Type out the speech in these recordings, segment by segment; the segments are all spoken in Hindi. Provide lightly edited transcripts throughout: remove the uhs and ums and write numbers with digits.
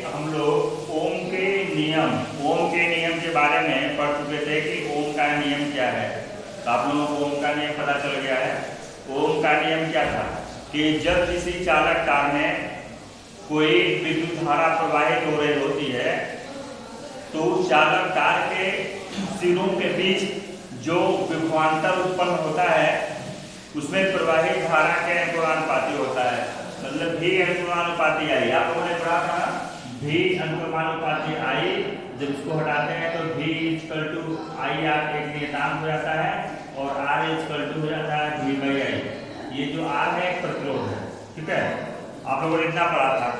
हम लोग ओम के नियम के बारे में पढ़ चुके थे कि ओम का नियम क्या है। तो आप लोगों को ओम का नियम पता चल गया है। ओम का नियम क्या था कि जब किसी चालक तार में कोई विद्युत धारा प्रवाहित हो रही होती है तो चालक तार के सिरों के बीच जो विभवांतर उत्पन्न होता है उसमें प्रवाहित धारा के अनुपाती होता है। मतलब भी अनुपाती आई, आप लोगों ने पढ़ा था ना, भी अनुपाती आई। जब इसको हटाते हैं तो भी इक्वल टू आई आर एक नियतांक हो जाता है और आर इक्वल टू हो जाता है भी बाई आई। ये जो आर है प्रतिरोध है, ठीक है, आप लोगों ने इतना पढ़ा था।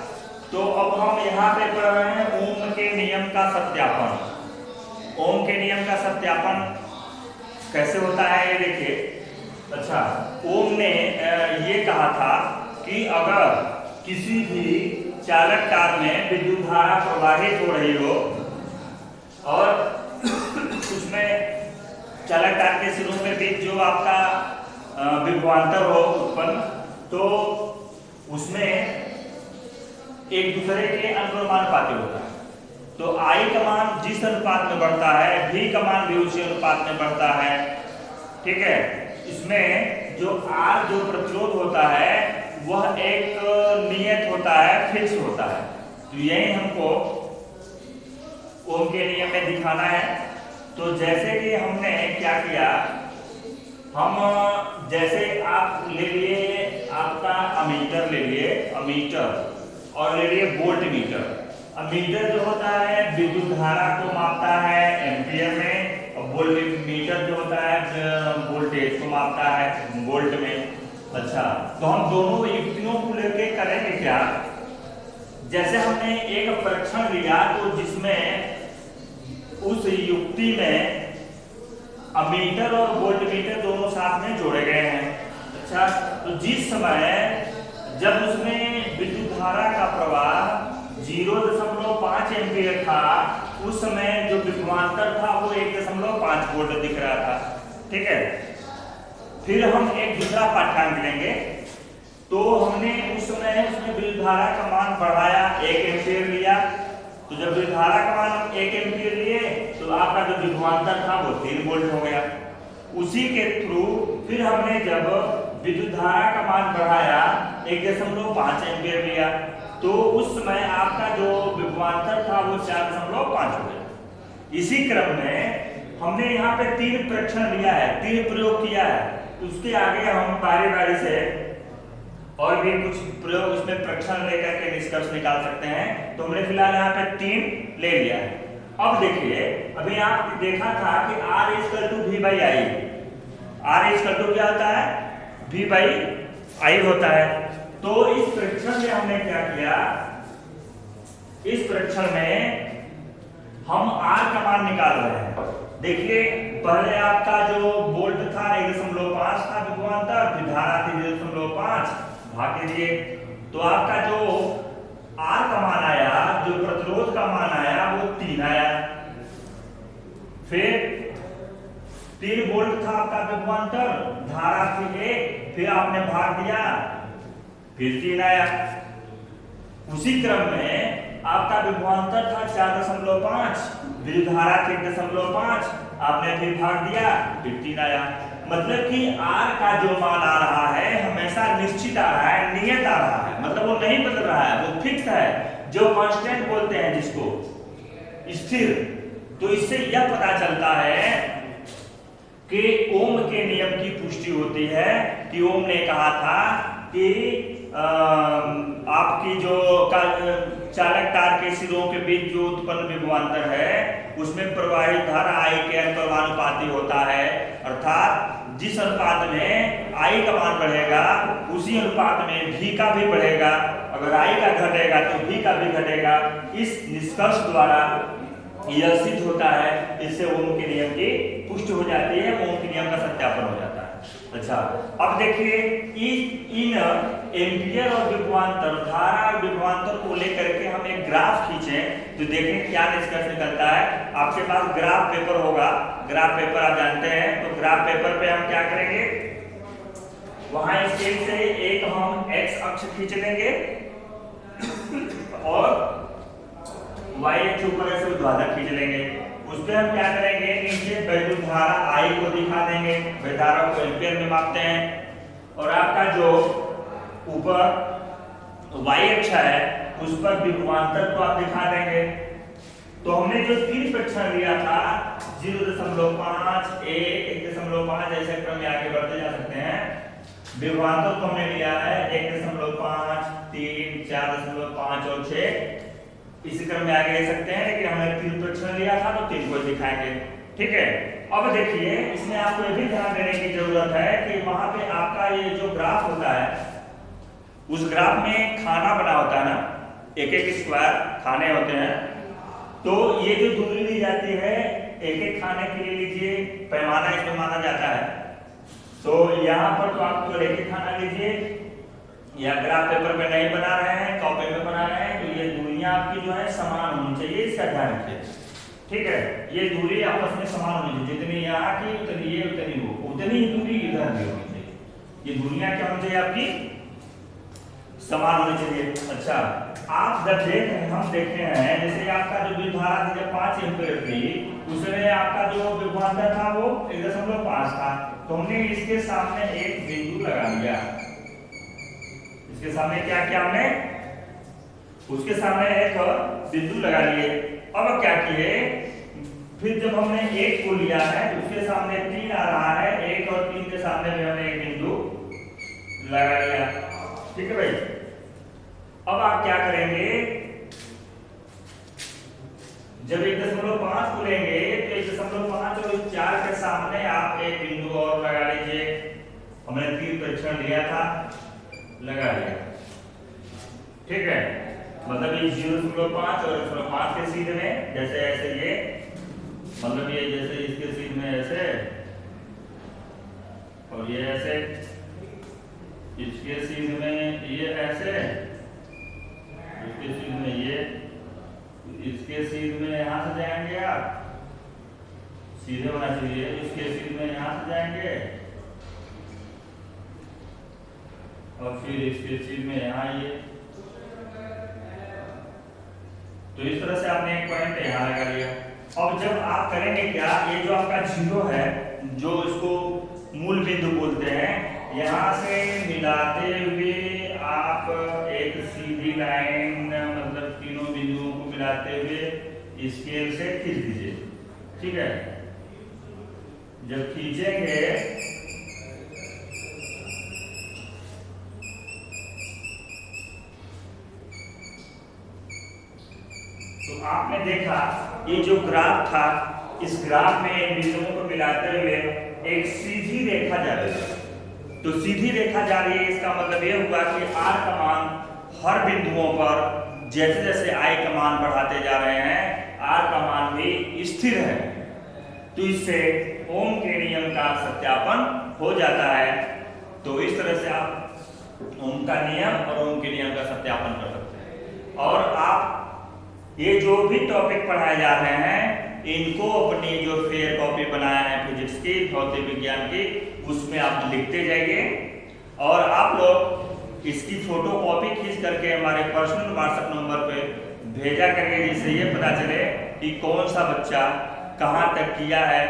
तो अब हम यहाँ पे पढ़ रहे हैं ओम के नियम का सत्यापन। ओम के नियम का सत्यापन कैसे होता है ये देखिए। अच्छा, ओम ने ये कहा था कि अगर किसी भी चालक तार में विद्युत धारा प्रवाहित हो रही हो और उसमें चालक तार के सिरों के बीच जो आपका विभवांतर हो उत्पन्न, तो उसमें एक दूसरे के अनुपाती होता है। तो आई का मान जिस अनुपात में बढ़ता है भी का मान भी उसी अनुपात में बढ़ता है, ठीक है। इसमें जो आर जो प्रतिरोध होता है वह एक नियत होता है, फिक्स होता है। तो यही हमको ओम के नियम में दिखाना है। तो जैसे कि हमने क्या किया, हम जैसे आप ले लिए आपका अमीटर ले लिए, अमीटर और ले लिए वोल्ट मीटर। अमीटर जो होता है विद्युत धारा को मापता है एम्पियर में और वोल्ट मीटर जो होता है वोल्टेज को मापता है वोल्ट में। अच्छा, तो हम दोनों युक्तियों को लेके करेंगे क्या। जैसे हमने एक परीक्षण लिया तो जिसमें उस युक्ति में अमीटर और वोल्ट मीटर दोनों साथ में जोड़े गए हैं। अच्छा, तो जिस समय जब उसमें विद्युत धारा का प्रवाह 0.5 एम्पियर था उस समय जो विभवांतर था वो 1.5 वोल्ट दिख रहा था, ठीक है। फिर हम एक दूसरा पाठ्यांक लेंगे। तो हमने उस समय उसमें विद्युत धारा का मान बढ़ाया, 1 एम्पियर लिया। तो जब विद्युत धारा का मान हम 1 एम्पियर लिए तो आपका जो विभवांतर था वो 3 वोल्ट हो गया। उसी के थ्रू फिर हमने जब विद्युत धारा का मान बढ़ाया 1.5 एम्पियर लिया तो उस समय आपका जो विभवांतर था वो 4.5 हो गया। इसी क्रम में हमने यहाँ पे 3 परीक्षण लिया है, 3 प्रयोग किया है। उसके आगे हम बारी बारी से और भी कुछ प्रयोग इसमें परीक्षण लेकर के निष्कर्ष निकाल सकते हैं। तो हमने फिलहाल यहाँ पे 3 ले लिया है। अब देखिए, अभी आप देखा था कि R equal to V by I. R equal to क्या होता है, V बाई आई होता है। तो इस परीक्षण में हमने क्या किया, इस परीक्षण में हम R का मान निकाल रहे हैं। देखिए, पहले आपका जो वोल्ट था 1.5 था विभवांतर, फिर धारा थी 1.5 भाग दीजिए। तो आपका जो R का मान आया, जो प्रतिरोध का मान आया वो 3 आया। फिर 3 वोल्ट था आपका विभवांतर, धारा थी 1, फिर आपने भाग दिया, फिर 3 आया। उसी क्रम में आपका विभवांतर था 4.5, विद्युत धारा थी 1.5, आपने फिर भाग दिया, फिर 3 आया। मतलब कि R का जो मान आ रहा है हमेशा निश्चित आ रहा है, नियत आ रहा है। मतलब वो नहीं बदल रहा है, वो फिक्स है, जो कांस्टेंट बोलते हैं जिसको, स्थिर। तो इससे यह पता चलता है कि ओम के नियम की पुष्टि होती है कि ओम ने कहा था कि आपकी जो चालक तार के सिरों के बीच जो उत्पन्न विभवांतर है उसमें प्रवाहित धारा आई के अनुपाती होता है। अर्थात जिस अनुपात में आई का मान बढ़ेगा उसी अनुपात में भी का भी बढ़ेगा। अगर आई का घटेगा तो भी का भी घटेगा। इस निष्कर्ष द्वारा यह सिद्ध होता है, इससे ओम के नियम की पुष्टि हो जाती है, ओम के नियम का सत्यापन हो जाता है। अच्छा, अब देखिए इन एम्पियर और विभवांतर, धारा और विभवांतर को लेकर के हम एक ग्राफ खींचें तो देखें क्या निष्कर्ष निकलता है। आपके पास ग्राफ पेपर होगा, ग्राफ पेपर आप जानते हैं। तो ग्राफ पेपर पे हम क्या करेंगे, वहां स्केल से एक हम एक्स अक्ष खींच लेंगे और y अक्ष ऊपर ऐसे ऊर्ध्वाधर खींच लेंगे। उस पे हम क्या करेंगे, नीचे वैद्युत धारा I को दिखा देंगे, वैद्युत धारा को एम्पीयर में मापते हैं। और आपका जो ऊपर y अक्ष है उस पर विभवांतर को आप दिखा देंगे। तो हमने जो 3 परीक्षण लिया था 0.5, 1, 1.5, ऐसे क्रम में आगे बढ़ते जा सकते हैं। विभवांतर को हमने लिया है 1.5, 3, 4.5 और 6, इसी क्रम में आगे ले सकते हैं। लेकिन हमने 3 परीक्षण लिया था तो 3 को दिखाएंगे, ठीक है। अब देखिए इसमें आपको ये भी ध्यान देने की जरूरत है कि वहां पे आपका ये जो ग्राफ होता है उस ग्राफ में खाना बना होता है ना, एक एक स्क्वायर खाने होते हैं। तो ये जो दूरी ली जाती है एक एक खाने के लिए लीजिए, पैमाना इसमें माना जाता है। तो यहाँ पर तो आप केवल एक एक खाना लीजिए, या ग्राफ पेपर पे नहीं बना रहे हैं, कॉपी में बना रहे हैं, तो ये दूरियां आपकी जो है समान होनी चाहिए, इसका ध्यान रखिए, ठीक है। ये दूरी आपस में समान होनी चाहिए, जितनी यहाँ की उतनी ये उतनी वो, उतनी ही दूरी इधर भी होनी चाहिए। ये दूरियां क्या होनी चाहिए आपकी, समान होनी चाहिए। अच्छा, आप जब हम देखते हैं जैसे आपका जो विद्युत धारा थी जब 5 एम्पीयर थी, उसमें आपका जो विभवांतर था वो 1.5 था। तो हमने इसके सामने एक बिंदु लगा दिया, इसके सामने क्या किया हमने, उसके सामने एक बिंदु लगा लिए। अब क्या किए, फिर जब हमने 1 को लिया है तो उसके सामने 3 आ रहा है, 1 और 3 के सामने भी हमने एक बिंदु लगा लिया, ठीक है भाई। अब आप क्या करेंगे, जब 1.5 को लेंगे तो 1.5 और 4 के सामने आप एक बिंदु और लगा लीजिए। हमने 3 परीक्षण लिया था, लगा लिया, ठीक है। मतलब ये 0.5 और 1.5 के सीध में जैसे ऐसे ये, मतलब ये जैसे इसके सीध में ऐसे और ये ऐसे, इसके सीध में ये ऐसे, इसके सीध में ये, इसके सीध में यहां से जाएंगे आप, सीधे होना चाहिए। इसके सीध में यहां से जाएंगे और फिर इसके सीध में यहाँ ये। तो इस तरह से आपने एक पॉइंट यहाँ लगा लिया। अब जब आप करेंगे क्या, ये जो आपका 0 है, जो इसको मूल बिंदु बोलते हैं, यहाँ से मिलाते हुए आप एक सीधी लाइन, मतलब तीनों बिंदुओं को मिलाते हुए स्केल से खींच दीजिए, ठीक है। जब खींचेंगे तो आपने देखा ये जो ग्राफ था, इस ग्राफ में इन बिंदुओं को मिलाते हुए एक सीधी रेखा जा रही है। तो सीधी रेखा जा रही है, इसका मतलब ये हुआ कि R का मान हर बिंदुओं पर जैसे जैसे I का मान बढ़ाते जा रहे हैं, R का मान भी स्थिर है। तो इससे ओम के नियम का सत्यापन हो जाता है। तो इस तरह से आप ओम का नियम और ओम के नियम का सत्यापन कर सकते हैं। और आप ये जो भी टॉपिक पढ़ाए जा रहे हैं इनको अपनी जो फेयर कॉपी बनाया है फिजिक्स की, भौतिक विज्ञान की, उसमें आप लिखते जाइए। और आप लोग इसकी फोटो कॉपी खींच करके हमारे पर्सनल व्हाट्सएप नंबर पे भेजा करके, जिससे ये पता चले कि कौन सा बच्चा कहाँ तक किया है।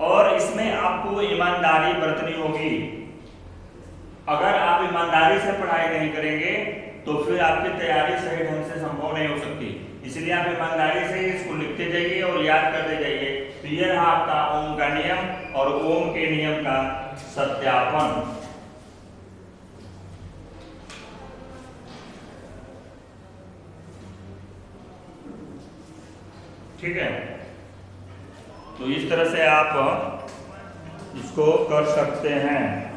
और इसमें आपको ईमानदारी बरतनी होगी। अगर आप ईमानदारी से पढ़ाई नहीं करेंगे तो फिर आपकी तैयारी सही ढंग से संभव नहीं हो सकती। इसलिए आप ईमानदारी से इसको लिखते जाइए और याद करते जाइए। तो यह रहा आपका ओम का नियम और ओम के नियम का सत्यापन। ठीक है, तो इस तरह से आप इसको कर सकते हैं।